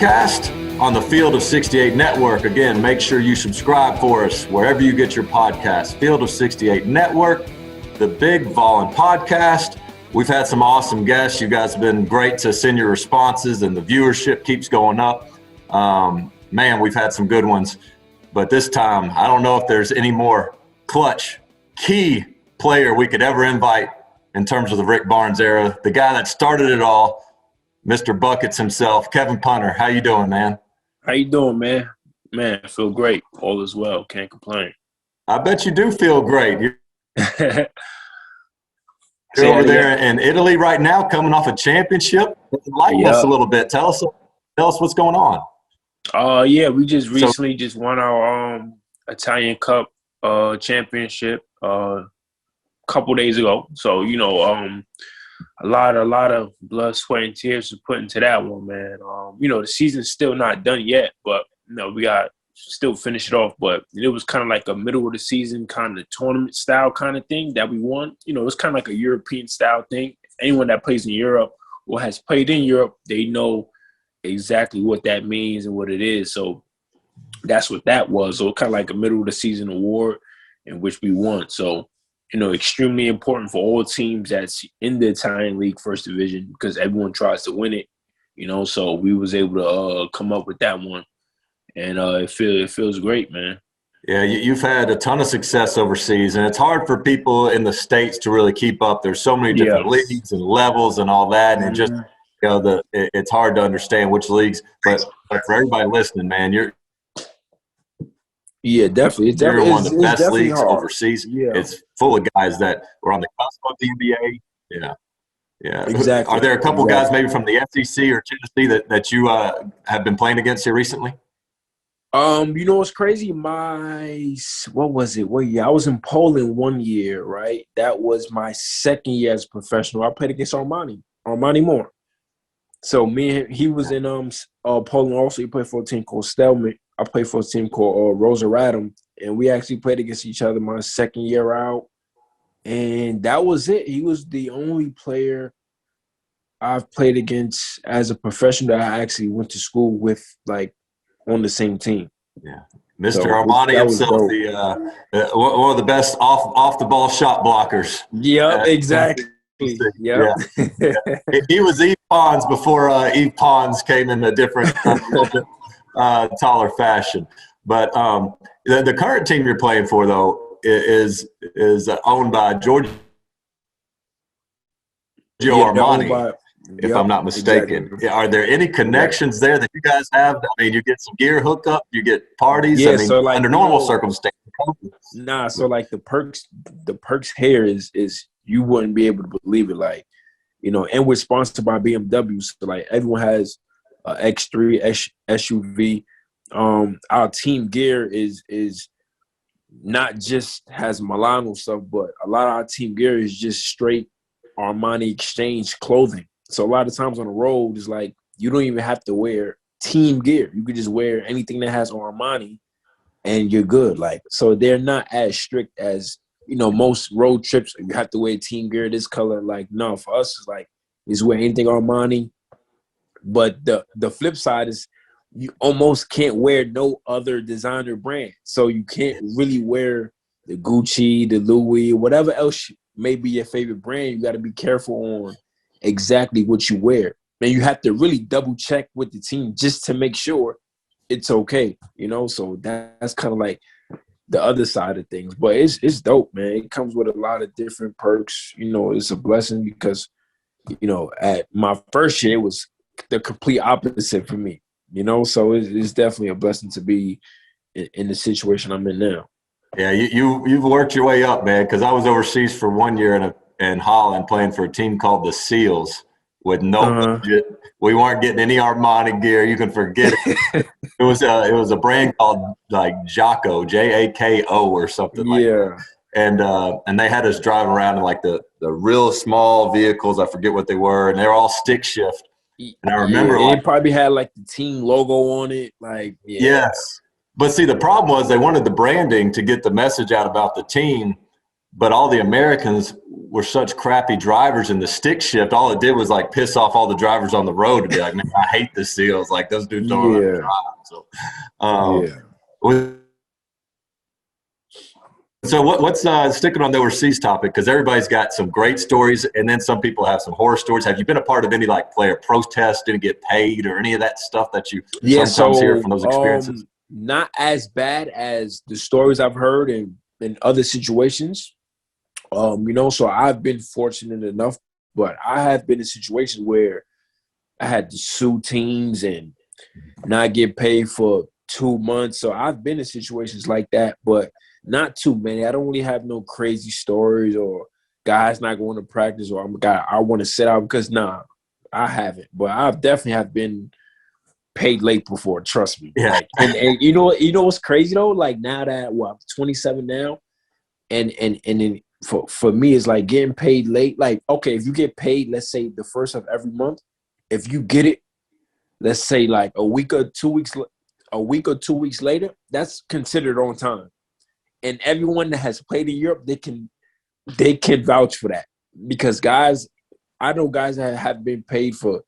Cast on the Field of 68 Network. Again, make sure you subscribe for us wherever you get your podcast. Field of 68 Network, the big Vol'n podcast. We've had some awesome guests. You guys have been great to send your responses, and the viewership keeps going up. Man, we've had some good ones. But this time, I don't know if there's any more clutch, key player we could ever invite in terms of the Rick Barnes era. The guy that started it all, Mr. Buckets himself, Kevin Punter. How you doing, man? How you doing, man? Man, I feel great. All is well. Can't complain. I bet you do feel great. You're over there in Italy right now, coming off a championship. Enlighten us a little bit. Tell us what's going on. Yeah, we just recently won our Italian Cup championship a couple days ago. So, a lot of blood, sweat, and tears were put into that one, man. The season's still not done yet, but we got still finish it off. But it was kind of like a middle of the season kind of tournament style kind of thing that we won. It was kind of like a European style thing. Anyone that plays in Europe or has played in Europe, they know exactly what that means and what it is. So that's what that was. So kind of like a middle of the season award in which we won. So, extremely important for all teams that's in the Italian League First Division because everyone tries to win it, So we was able to come up with that one, and it feels great, man. Yeah, you've had a ton of success overseas, and it's hard for people in the States to really keep up. There's so many different leagues and levels and all that, and it just it's hard to understand which leagues. But for everybody listening, man, you're definitely. You're one of the best leagues overseas. Yeah. It's full of guys that were on the cusp of the NBA. Yeah. Exactly. Are there a couple guys maybe from the SEC or Tennessee that you have been playing against here recently? What's crazy? What was it? What year? I was in Poland 1 year, right? That was my second year as a professional. I played against Armani Moore. So me and him, he was in Poland also. He played for a team called Stelman. I played for a team called Rosa Radom, and we actually played against each other my second year out. And that was it. He was the only player I've played against as a professional that I actually went to school with, like, on the same team. Yeah. Mr. Armani himself, one of the best off-the-ball shot blockers. Yeah, exactly. Yeah. He was Eve Pons before Eve Pons came in a different taller fashion. But the current team you're playing for, though, is owned by Giorgio Armani, if I'm not mistaken. Exactly. Are there any connections there that you guys have? I mean, you get some gear hookup, you get parties. Yeah, I mean, so like, under normal circumstances. Nah, so like the perks here is you wouldn't be able to believe it. Like, and we're sponsored by BMW, so like everyone has X3 SUV. Our team gear is not just has Milano stuff, but a lot of our team gear is just straight Armani exchange clothing. So a lot of times on the road, it's like you don't even have to wear team gear. You could just wear anything that has Armani, and you're good. Like, so they're not as strict as most road trips. You have to wear team gear this color. Like, no, for us, it's like is wear anything Armani. But the flip side is you almost can't wear no other designer brand. So you can't really wear the Gucci, the Louis, whatever else may be your favorite brand. You got to be careful on exactly what you wear. And you have to really double check with the team just to make sure it's okay, So that's kind of like the other side of things. But it's dope, man. It comes with a lot of different perks. It's a blessing because, at my first year, it was the complete opposite for me, So it's definitely a blessing to be in the situation I'm in now. Yeah, you've worked your way up, man, because I was overseas for 1 year in Holland playing for a team called the Seals with no budget. We weren't getting any Armani gear. You can forget it. It was a brand called like Jacko, Jako or something like that. And they had us driving around in like the real small vehicles. I forget what they were, and they were all stick shift. And I remember it probably had like the team logo on it. Like, yes. But see, the problem was they wanted the branding to get the message out about the team, but all the Americans were such crappy drivers in the stick shift. All it did was like piss off all the drivers on the road to be like, man, I hate the seals. Like those dudes don't know how to drive. So, so what's sticking on the overseas topic? Because everybody's got some great stories, and then some people have some horror stories. Have you been a part of any like player protests, didn't get paid, or any of that stuff that you sometimes hear from those experiences? Not as bad as the stories I've heard in other situations. So I've been fortunate enough, but I have been in situations where I had to sue teams and not get paid for 2 months. So I've been in situations like that, but not too many. I don't really have no crazy stories or guys not going to practice or I want to sit out because I haven't. But I've definitely have been paid late before. Trust me. Yeah. Like, and you know what's crazy though? Like now that I'm 27 now, and then for me it's like getting paid late. Like okay, if you get paid, let's say the first of every month, if you get it, let's say like a week or 2 weeks later, that's considered on time. And everyone that has played in Europe, they can vouch for that because I know guys that have been paid for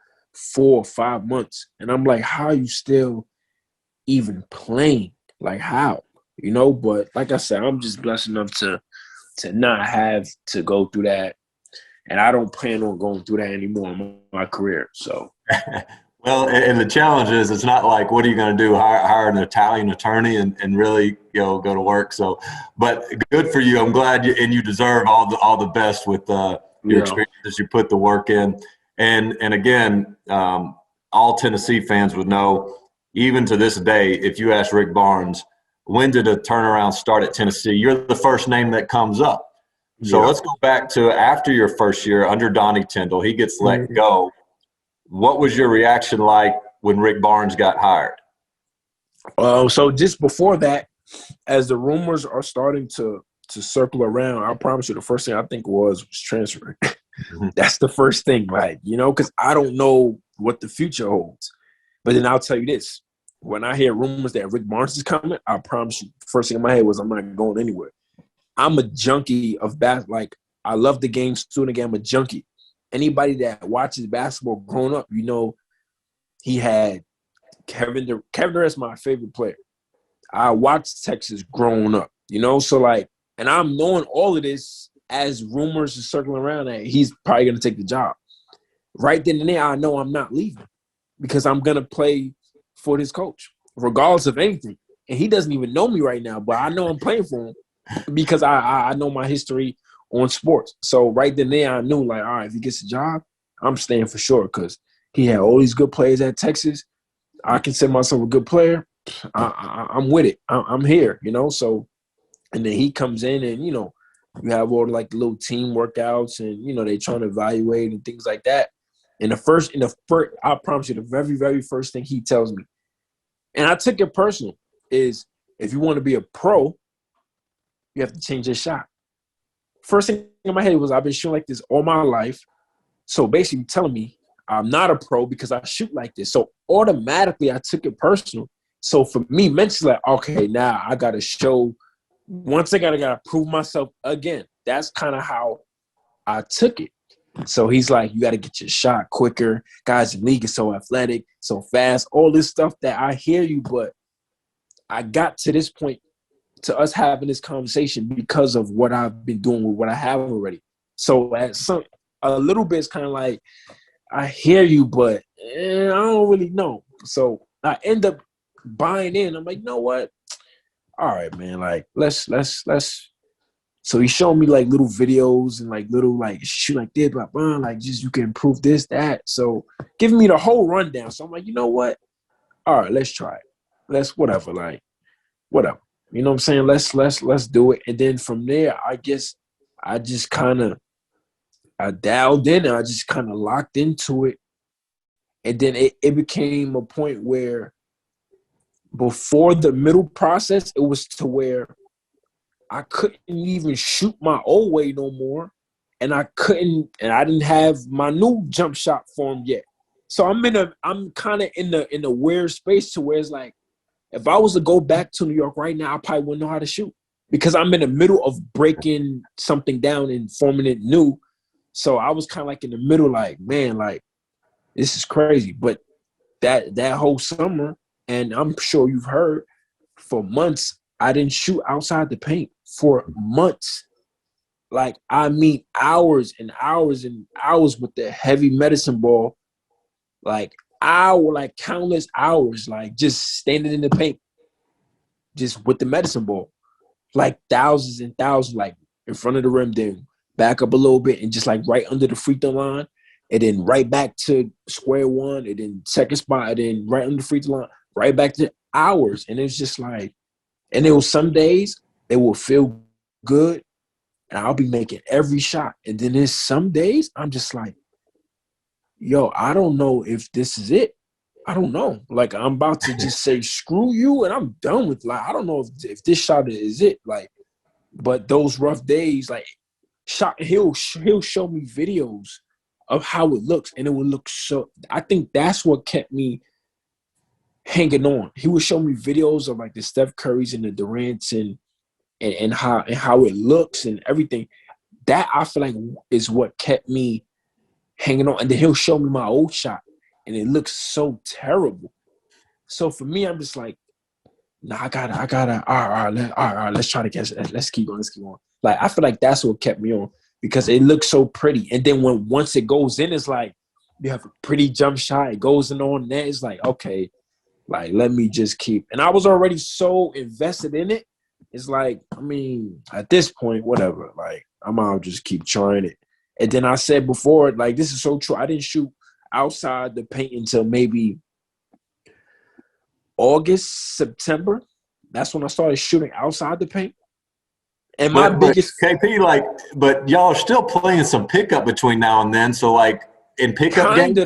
4 or 5 months, and I'm like, how are you still even playing? Like how? But like I said, I'm just blessed enough to not have to go through that, and I don't plan on going through that anymore in my career. So. Well, and the challenge is, it's not like, what are you going to do? Hire an Italian attorney and really, go to work. So, but good for you. I'm glad you deserve all the best with your experiences. You put the work in, and again, all Tennessee fans would know, even to this day, if you ask Rick Barnes, when did a turnaround start at Tennessee? You're the first name that comes up. So let's go back to after your first year under Donnie Tyndall. He gets let go. What was your reaction like when Rick Barnes got hired? So just before that, as the rumors are starting to circle around, I promise you the first thing I think was transferring. That's the first thing, right? Because I don't know what the future holds. But then I'll tell you this. When I hear rumors that Rick Barnes is coming, I promise you, the first thing in my head was I'm not going anywhere. I'm a junkie of basketball. Like, I love the game, student game. I'm a junkie. Anybody that watches basketball growing up, he had Kevin Durant is my favorite player. I watched Texas growing up, so like, and I'm knowing all of this as rumors are circling around that he's probably going to take the job. Right then and there, I know I'm not leaving because I'm going to play for this coach, regardless of anything. And he doesn't even know me right now, but I know I'm playing for him because I know my history on sports. So right then and there, I knew, like, all right, if he gets a job, I'm staying for sure because he had all these good players at Texas. I consider myself a good player. I'm with it. I'm here, So, and then he comes in and, you have all like the little team workouts and, they trying to evaluate and things like that. And the first, I promise you, the very, very first thing he tells me, and I took it personal, is if you want to be a pro, you have to change your shot. First thing in my head was, I've been shooting like this all my life. So basically telling me I'm not a pro because I shoot like this. So automatically I took it personal. So for me, mentally, like, okay, now I got to show, once I got to prove myself again. That's kind of how I took it. So he's like, you got to get your shot quicker. Guys in the league are so athletic, so fast, all this stuff that I hear you, but I got to this point to us having this conversation because of what I've been doing with what I have already. So a little bit, it's kind of like, I hear you, but I don't really know. So I end up buying in. I'm like, you know what? All right, man. Like, let's. So he showed me like little videos and like little like shoot like this, blah, blah, like just you can improve this, that. So giving me the whole rundown. So I'm like, you know what? All right, let's try it. Let's whatever. You know what I'm saying? Let's do it. And then from there, I guess I just kind of dialed in and I just kind of locked into it. And then it became a point where before the middle process, it was to where I couldn't even shoot my old way no more. And I didn't have my new jump shot form yet. So I'm kind of in the weird space to where it's like, if I was to go back to New York right now, I probably wouldn't know how to shoot because I'm in the middle of breaking something down and forming it new. So I was kind of like in the middle, like, man, like, this is crazy. But that whole summer, and I'm sure you've heard, for months, I didn't shoot outside the paint for months. Like, I mean, hours and hours and hours with the heavy medicine ball, like countless hours, like just standing in the paint, just with the medicine ball, like thousands and thousands, like in front of the rim, then back up a little bit and just like right under the free throw line, and then right back to square one, and then second spot, and then right under the free throw line, right back to hours. And it's just like, and there was some days it will feel good, and I'll be making every shot. And then there's some days I'm just like, yo, I don't know if this is it. I don't know. Like, I'm about to just say, screw you, and I'm done with, like, I don't know if this shot is it. Like, but those rough days, like, he'll show me videos of how it looks, and it would look so, I think that's what kept me hanging on. He would show me videos of like the Steph Currys and the Durants and how it looks and everything. That I feel like is what kept me hanging on. And then he'll show me my old shot, and it looks so terrible. So for me, I'm just like, nah, I gotta, all right, let's try to catch it. Let's keep going. Like, I feel like that's what kept me on, because it looks so pretty. And then once it goes in, it's like, you have a pretty jump shot. It goes in on net. It's like, okay, like, let me just keep. And I was already so invested in it. It's like, I mean, at this point, whatever. Like, I'll just keep trying it. And then I said before, like, this is so true. I didn't shoot outside the paint until maybe August, September. That's when I started shooting outside the paint. And my biggest KP, like, but y'all are still playing some pickup between now and then. So, like, in pickup games,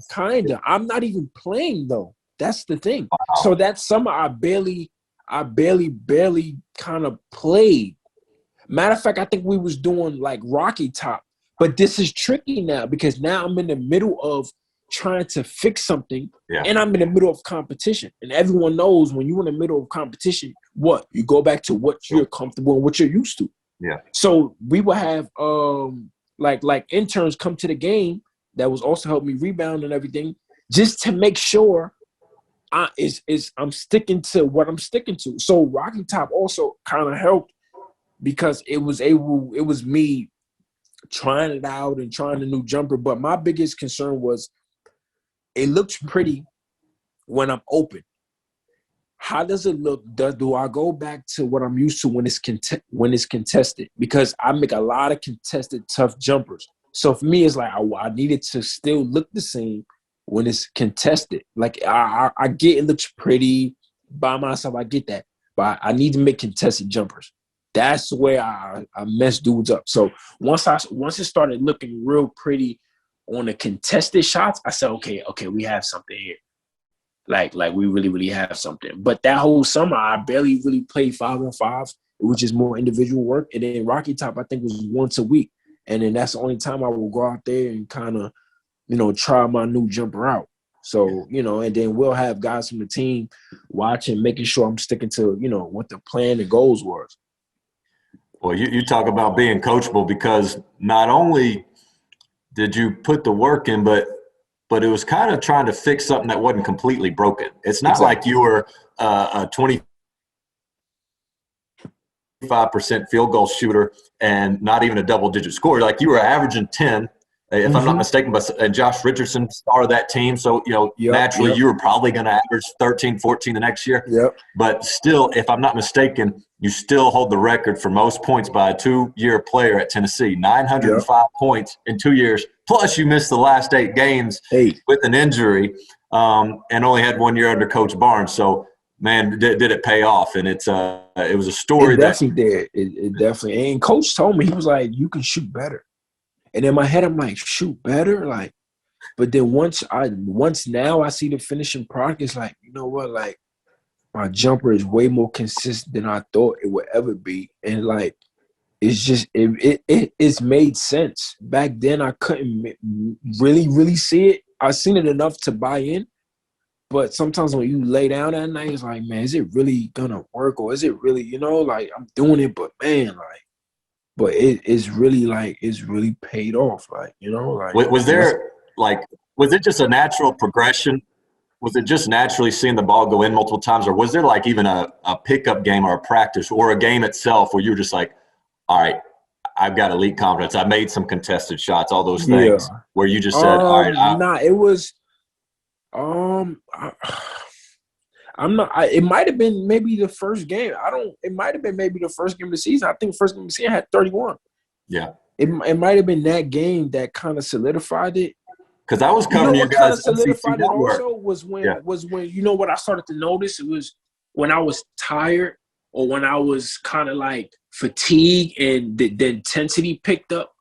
kinda. I'm not even playing though. That's the thing. Wow. So that summer, I barely kind of played. Matter of fact, I think we was doing like Rocky Top. But this is tricky now, because now I'm in the middle of trying to fix something, and I'm in the middle of competition. And everyone knows when you're in the middle of competition, what? You go back to what you're comfortable and what you're used to. Yeah. So we will have like interns come to the game that was also helping me rebound and everything, just to make sure I'm sticking to what I'm sticking to. So Rocky Top also kind of helped, because it was me trying it out and trying a new jumper. But my biggest concern was, it looks pretty when I'm open. How does it look? Do I go back to what I'm used to when it's contested? Because I make a lot of contested, tough jumpers. So for me, it's like I needed to still look the same when it's contested. Like, I get it looks pretty by myself. I get that. But I need to make contested jumpers. That's where I mess dudes up. So once it started looking real pretty on the contested shots, I said, okay, we have something here. Like we really, really have something. But that whole summer, I barely really played 5-on-5. It was just more individual work. And then Rocky Top, I think, was once a week. And then that's the only time I will go out there and kind of, try my new jumper out. So, and then we'll have guys from the team watching, making sure I'm sticking to, what the plan and goals was. Well, you talk about being coachable, because not only did you put the work in, but it was kind of trying to fix something that wasn't completely broken. It's not like you were a 25% field goal shooter and not even a double-digit scorer. Like, you were averaging 10, if I'm not mistaken, and Josh Richardson started that team. So, naturally you were probably going to average 13, 14 the next year. Yep. But still, if I'm not mistaken, you still hold the record for most points by a 2-year player at Tennessee, 905 points in 2 years. Plus, you missed the last 8 games with an injury, and only had 1 year under Coach Barnes. So, man, did it pay off? And it was a story it definitely did. It definitely. And Coach told me, he was like, "You can shoot better." And in my head, I'm like, shoot better? Like, but then once now I see the finishing product, it's like, you know what? Like, my jumper is way more consistent than I thought it would ever be. And like, it's just, it's made sense. Back then, I couldn't really, really see it. I seen it enough to buy in. But sometimes when you lay down at night, it's like, man, is it really gonna work, or is it really, like I'm doing it, but man, like, but it's really paid off, like, like. Was there like, was it just a natural progression? Was it just naturally seeing the ball go in multiple times, or was there like even a pickup game or a practice or a game itself where you were just like, all right, I've got elite confidence. I made some contested shots, all those things where you just said, all right. It was, I'm not. It might have been maybe the first game. It might have been maybe the first game of the season. I think first game of the season I had 31. Yeah. It might have been that game that kind of solidified it. Because I was covering you guys. Kind of solidified it also was when what I started to notice. It was when I was tired or when I was kind of like fatigued and the intensity picked up.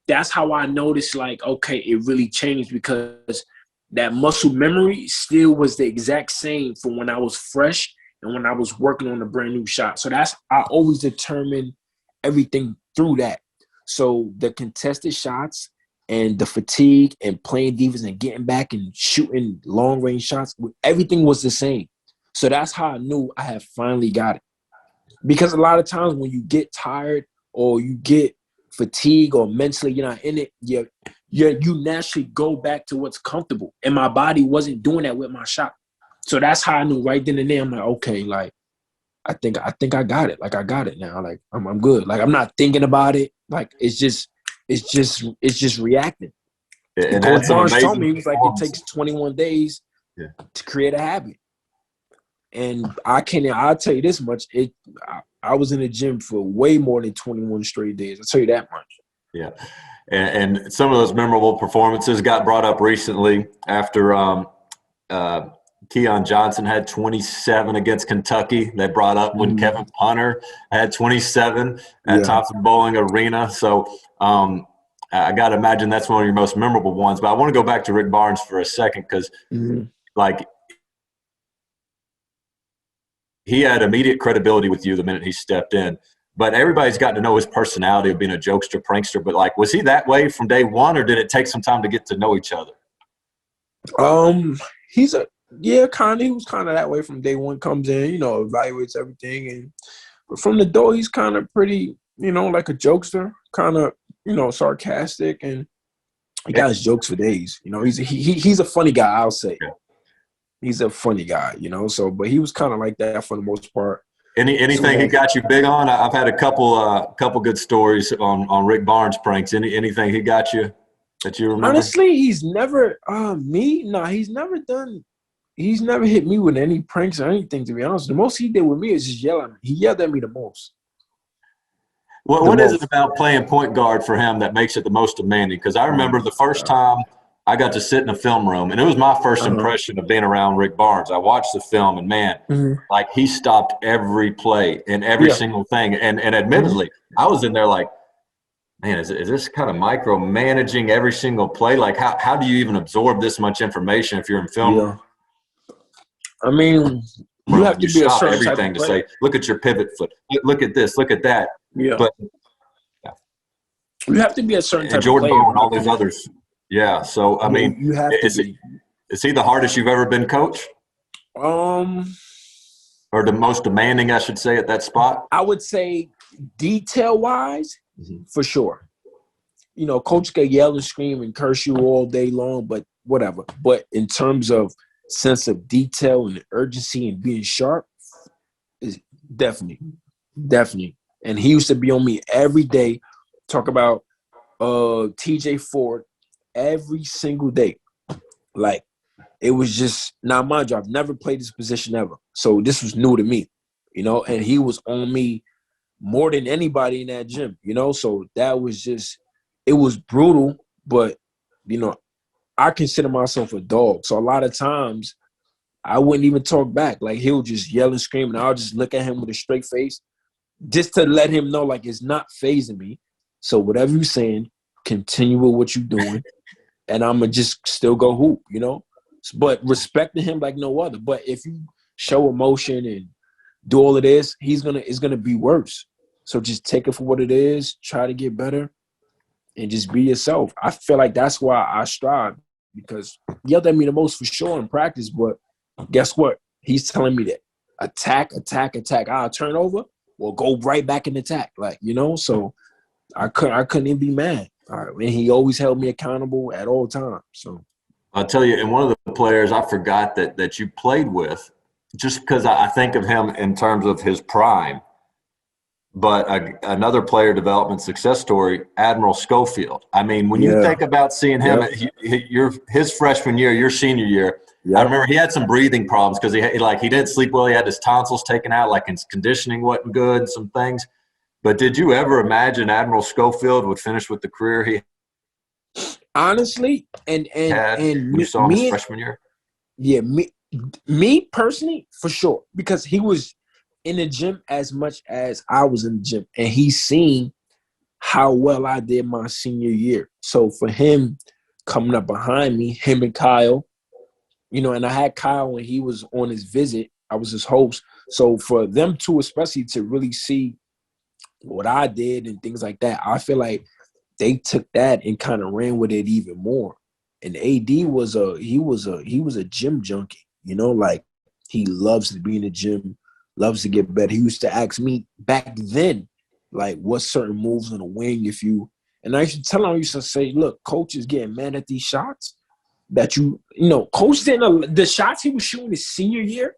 That's how I noticed, like, okay, it really changed, because that muscle memory still was the exact same from when I was fresh and when I was working on a brand new shot. So I always determine everything through that. So the contested shots and the fatigue and playing defense and getting back and shooting long range shots, everything was the same. So that's how I knew I had finally got it. Because a lot of times when you get tired or you get fatigued or mentally you're not in it, you naturally go back to what's comfortable. And my body wasn't doing that with my shot. So that's how I knew right then and there. I'm like, okay, like I think I got it. Like I got it now. Like I'm good. Like I'm not thinking about it. Like it's just reacting. And Coach Barnes told me, he was like, it takes 21 days to create a habit. And I'll tell you this much. I was in the gym for way more than 21 straight days. I'll tell you that much. Yeah. And some of those memorable performances got brought up recently after Keon Johnson had 27 against Kentucky. They brought up when Kevin Punter had 27 at Thompson-Boling Arena. So I got to imagine that's one of your most memorable ones. But I want to go back to Rick Barnes for a second because, like, he had immediate credibility with you the minute he stepped in. But everybody's gotten to know his personality of being a jokester, prankster. But, like, was he that way from day one, or did it take some time to get to know each other? He was kind of that way from day one. Comes in, evaluates everything. And but from the door, he's kind of pretty, like a jokester, kind of, sarcastic. And he got his jokes for days. He's a funny guy, I'll say. Yeah. He's a funny guy, so, but he was kind of like that for the most part. Anything he got you big on? I've had a couple good stories on Rick Barnes pranks. Anything he got you that you remember? Honestly, he's never he's never hit me with any pranks or anything, to be honest. The most he did with me is just yell at me. He yelled at me the most. What is it about playing point guard for him that makes it the most demanding? Because I remember the first time I got to sit in a film room, and it was my first impression of being around Rick Barnes. I watched the film, and man, like he stopped every play and every single thing. And admittedly, I was in there like, man, is this kind of micromanaging every single play? Like, how do you even absorb this much information if you're in film? Yeah. I mean, you have to be a certain everything to say, look at your pivot foot, look at this, look at that. Yeah. But you have to be a certain type of Jordan player. And all these others. Yeah. So, I mean, you have is he the hardest you've ever been coach? Or the most demanding, I should say, at that spot? I would say detail-wise, for sure. Coach can yell and scream and curse you all day long, but whatever. But in terms of sense of detail and urgency and being sharp, is definitely. And he used to be on me every day, talk about TJ Ford every single day. Like, it was just, now mind you, I've never played this position ever. So this was new to me, and he was on me more than anybody in that gym, So that was just, it was brutal, but, I consider myself a dog. So a lot of times I wouldn't even talk back. Like, he'll just yell and scream, and I'll just look at him with a straight face just to let him know, like, it's not fazing me. So whatever you're saying, continue with what you're doing, and I'm going to just still go hoop, But respecting him like no other. But if you show emotion and do all of this, it's gonna be worse. So just take it for what it is, try to get better, and just be yourself. I feel like that's why I strive, because he yelled at me the most for sure in practice, but Guess what? He's telling me that attack. I'll turn over, or go right back in attack. Like, so I couldn't even be mad. And he always held me accountable at all times. So I'll tell you, and one of the players I forgot that you played with, just because I think of him in terms of his prime, but another player development success story, Admiral Schofield. I mean, when you think about seeing him his freshman year, your senior year, I remember he had some breathing problems because he didn't sleep well. He had his tonsils taken out, like his conditioning wasn't good and some things. But did you ever imagine Admiral Schofield would finish with the career he honestly, and you saw his freshman year? Yeah, me personally, for sure, because he was in the gym as much as I was in the gym, and he's seen how well I did my senior year. So for him coming up behind me, him and Kyle, and I had Kyle when he was on his visit. I was his host. So for them two, especially, to really see what I did and things like that, I feel like they took that and kind of ran with it even more. And AD was a gym junkie, like he loves to be in the gym, loves to get better. He used to ask me back then, like, what certain moves on the wing and I used to tell him, I used to say, look, coach is getting mad at these shots that coach didn't, the shots he was shooting his senior year,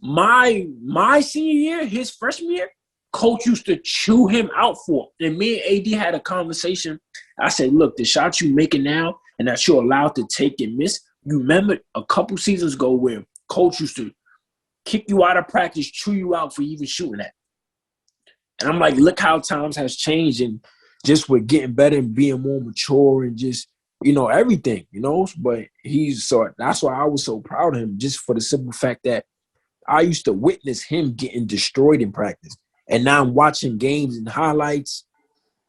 my senior year, his freshman year, coach used to chew him out for. And me and AD had a conversation. I said, look, the shots you making now and that you're allowed to take and miss, you remember a couple seasons ago where coach used to kick you out of practice, chew you out for even shooting that. And I'm like, look how times has changed, and just with getting better and being more mature and just, everything, But that's why I was so proud of him, just for the simple fact that I used to witness him getting destroyed in practice. And now I'm watching games and highlights.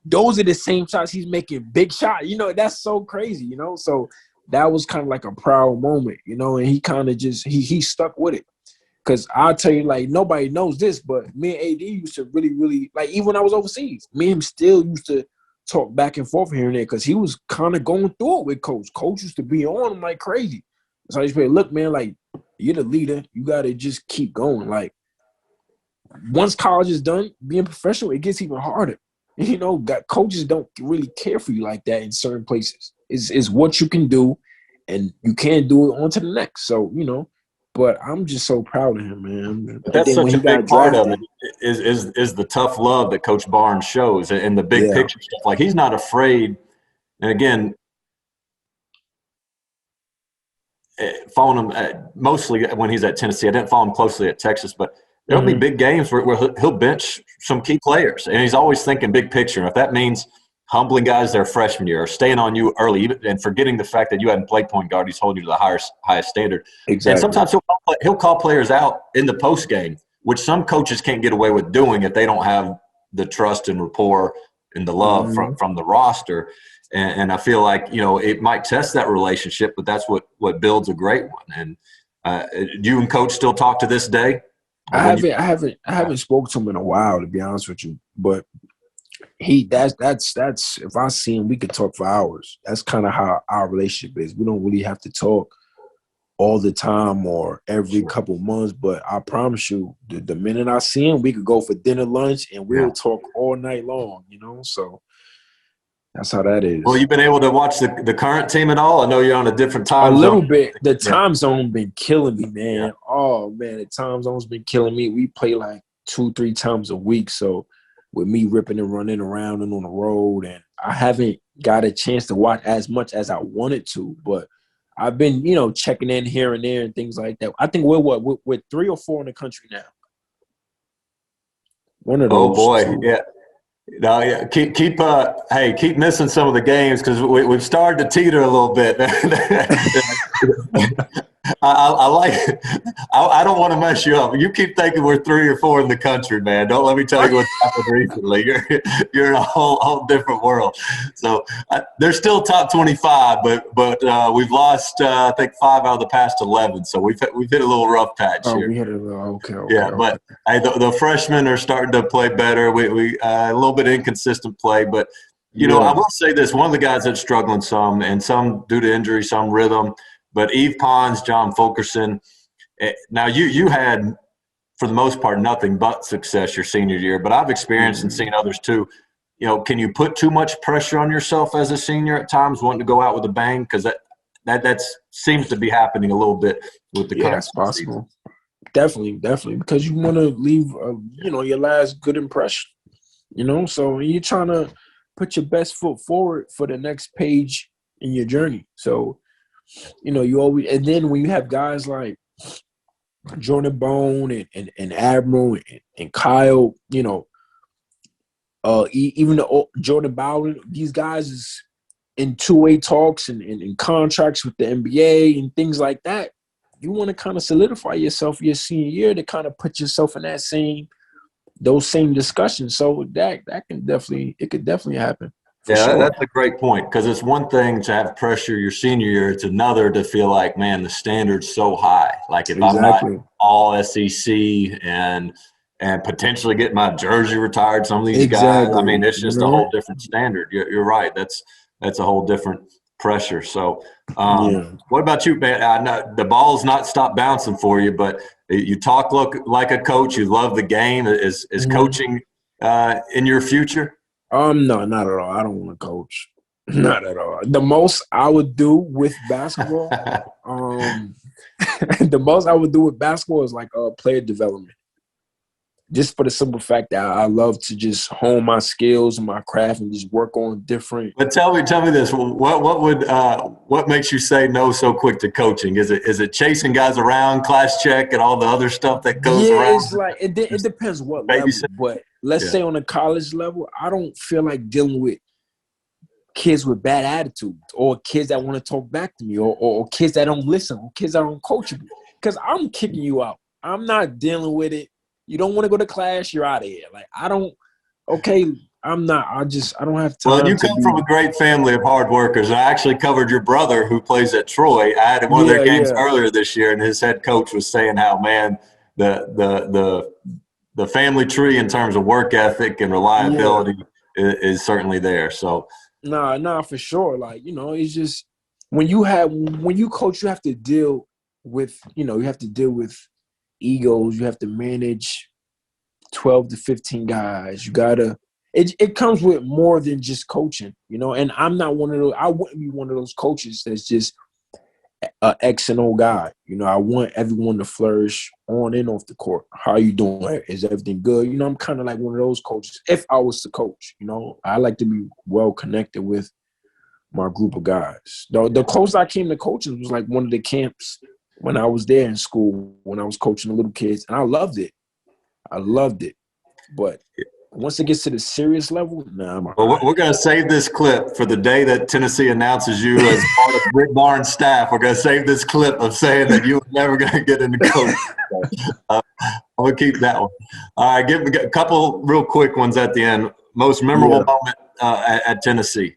Those are the same shots he's making, big shot. That's so crazy, So that was kind of like a proud moment, and he kind of just, he stuck with it. Because I'll tell you, like, nobody knows this, but me and AD used to really, really, like, even when I was overseas, me and him still used to talk back and forth here and there because he was kind of going through it with coach. Coach used to be on him like crazy. So I used to say, look, man, like, you're the leader. You got to just keep going. Like, once college is done, being professional, it gets even harder. Coaches don't really care for you like that in certain places. It's what you can do, and you can't do it on to the next. So, but I'm just so proud of him, man. That's such a big part of it is the tough love that Coach Barnes shows and the big picture stuff. Like, he's not afraid. And again, following him mostly when he's at Tennessee. I didn't follow him closely at Texas, but there'll be big games where he'll bench some key players, and he's always thinking big picture. And if that means humbling guys their freshman year or staying on you early and forgetting the fact that you hadn't played point guard, he's holding you to the highest standard. Exactly. And sometimes he'll call players out in the post game, which some coaches can't get away with doing if they don't have the trust and rapport and the love from the roster. And I feel like, it might test that relationship, but that's what builds a great one. And you and Coach still talk to this day? I haven't spoken to him in a while, to be honest with you. But that's if I see him, we could talk for hours. That's kind of how our relationship is. We don't really have to talk all the time or every couple months, but I promise you, the minute I see him, we could go for dinner, lunch, and we'll talk all night long. So that's how that is. Well, you've been able to watch the current team at all? I know you're on a different time zone. A little bit. The time zone been killing me, man. Yeah. Oh, man, the time zone's been killing me. We play like 2-3 times a week. So with me ripping and running around and on the road, and I haven't got a chance to watch as much as I wanted to, but I've been, checking in here and there and things like that. I think we're 3 or 4 in the country now. One of those. Oh, boy, yeah. No, yeah. Keep missing some of the games because we've started to teeter a little bit. I like it. I don't want to mess you up. You keep thinking we're 3 or 4 in the country, man. Don't let me tell you what's happened recently. You're in a whole different world. So they're still top 25, but we've lost I think 5 out of the past 11. So we've hit a little rough patch here. We hit a little okay. Yeah, but hey, the freshmen are starting to play better. We a little bit inconsistent play, but I will say this: one of the guys that's struggling some, and some due to injury, some rhythm. But Eve Pons, John Fulkerson, Now you had, for the most part, nothing but success your senior year, but I've experienced and seen others too. Can you put too much pressure on yourself as a senior at times, wanting to go out with a bang? Because that seems to be happening a little bit with the current it's possible. Season. Definitely, because you want to leave, your last good impression. So you're trying to put your best foot forward for the next page in your journey. So, you always, and then when you have guys like Jordan Bone and Admiral and Kyle, even the Jordan Bowden, these guys is in two-way talks and contracts with the NBA and things like that. You want to kind of solidify yourself your senior year to kind of put yourself in those same discussions. So that could definitely happen. Yeah, that's a great point, because it's one thing to have pressure your senior year. It's another to feel like, man, the standard's so high. Like if I'm not all SEC and potentially get my jersey retired, some of these guys, I mean, it's just a whole different standard. You're right. That's a whole different pressure. So what about you, man? I know the ball's not stopped bouncing for you, but you talk like a coach. You love the game. Is coaching in your future? No, not at all. I don't want to coach. Not at all. The most I would do with basketball, is like player development. Just for the simple fact that I love to just hone my skills and my craft and just work on different. But tell me this: what makes you say no so quick to coaching? Is it chasing guys around, class check, and all the other stuff that goes around? Yeah, it's like it depends what level. But let's say on a college level, I don't feel like dealing with kids with bad attitudes or kids that want to talk back to me or kids that don't listen or kids that aren't coachable. Because I'm kicking you out. I'm not dealing with it. You don't want to go to class, you're out of here. Like, I don't have time. Well, you come from a great family of hard workers. I actually covered your brother who plays at Troy. I had one of their games earlier this year, and his head coach was saying how, man, the family tree in terms of work ethic and reliability is certainly there. So nah, for sure. Like, it's just when you coach, you have to deal with egos. You have to manage 12 to 15 guys. You gotta. It comes with more than just coaching, And I'm not one of those. I wouldn't be one of those coaches that's just an X and O guy. I want everyone to flourish on and off the court. How you doing? Is everything good? I'm kind of like one of those coaches. If I was to coach, I like to be well connected with my group of guys. The closest I came to coaching was like one of the camps when I was there in school, when I was coaching the little kids, and I loved it. But once it gets to the serious level, Well, we're going to save this clip for the day that Tennessee announces you as part of Rick Barnes' staff. We're going to save this clip of saying that you were never going to get into coaching. I'm going to keep that one. All right, give a couple real quick ones at the end. Most memorable moment at Tennessee?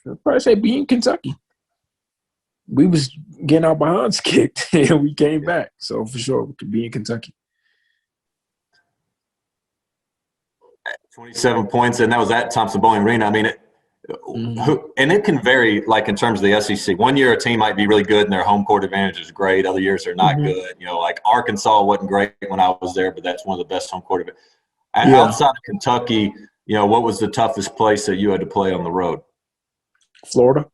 I'd probably say being Kentucky. We was getting our behinds kicked and we came back. So for sure, we could be in Kentucky. 27 points, and that was at Thompson-Boling Arena. I mean, and it can vary, like in terms of the SEC. One year a team might be really good and their home court advantage is great. Other years they're not good. Like Arkansas wasn't great when I was there, but that's one of the best home court advantages. Outside of Kentucky, what was the toughest place that you had to play on the road? Florida.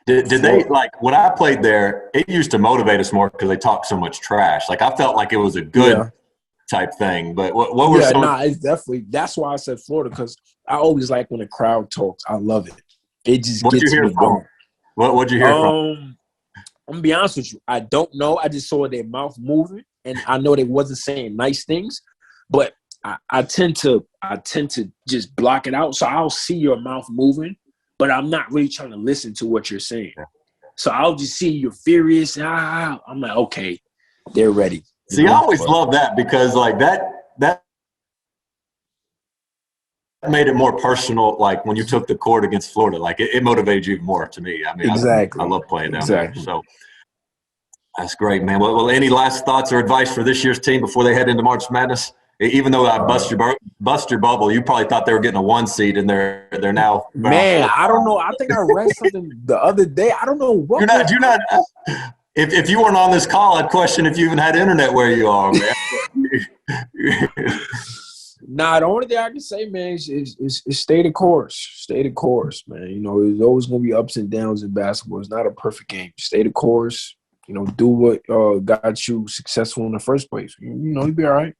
Did they, like, when I played there, it used to motivate us more because they talked so much trash. Like, I felt like it was a good type thing. But what were some? It's definitely – that's why I said Florida, because I always like when the crowd talks. I love it. It just gets me going. What'd you hear from? I'm going to be honest with you. I don't know. I just saw their mouth moving, and I know they wasn't saying nice things. But I tend to just block it out. So I'll see your mouth moving, but I'm not really trying to listen to what you're saying. So I'll just see you're furious. I'm like, okay, they're ready. See, I always love that because, like, that made it more personal, like, when you took the court against Florida. Like, it motivated you more to me. I mean, exactly. I love playing down there. So that's great, man. Well, any last thoughts or advice for this year's team before they head into March Madness? Even though I bust your bubble, you probably thought they were getting a 1 seed, and they're now. Man, I don't know. I think I read something the other day. I don't know what. You're not. If you weren't on this call, I'd question if you even had internet where you are, man. Nah, the only thing I can say, man, is stay the course. Stay the course, man. You know, there's always gonna be ups and downs in basketball. It's not a perfect game. Stay the course. You know, do what got you successful in the first place. You know, you'll be all right.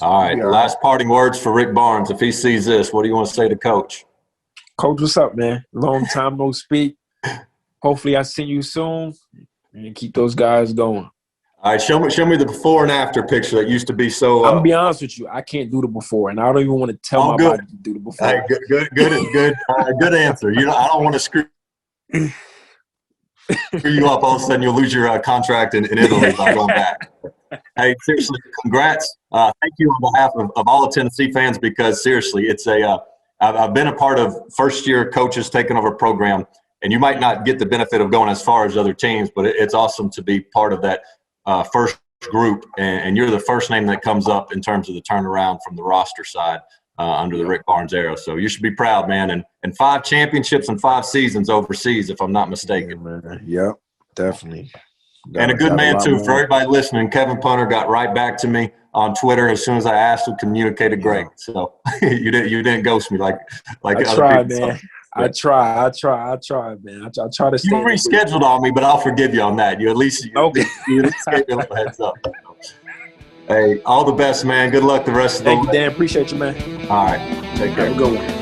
All right. Last parting words for Rick Barnes. If he sees this, what do you want to say to Coach? Coach, what's up, man? Long time no speak. Hopefully I see you soon and keep those guys going. All right, show me the before and after picture that used to be so. I'm gonna be honest with you, I can't do the before, and I don't even want to tell my body to do the before. All right, good answer. I don't want to screw you up. All of a sudden, you'll lose your contract in Italy by going back. Hey, seriously, congrats. Thank you on behalf of all the Tennessee fans, because seriously, it's I've been a part of first-year coaches taking over a program, and you might not get the benefit of going as far as other teams, but it's awesome to be part of that first group, and you're the first name that comes up in terms of the turnaround from the roster side under the Rick Barnes era. So you should be proud, man. And 5 championships and 5 seasons overseas, if I'm not mistaken. Yeah, man. Yep, definitely. And a good man, too, for everybody listening. Kevin Punter got right back to me on Twitter as soon as I asked him, communicated great. So you didn't ghost me like I other tried, people. Man. I try, man. I try to stay. You rescheduled on me, but I'll forgive you on that. You at least gave me a little heads up. Hey, all the best, man. Good luck the rest of the Thank you, Dan. Appreciate you, man. All right. Take care. Have a good one.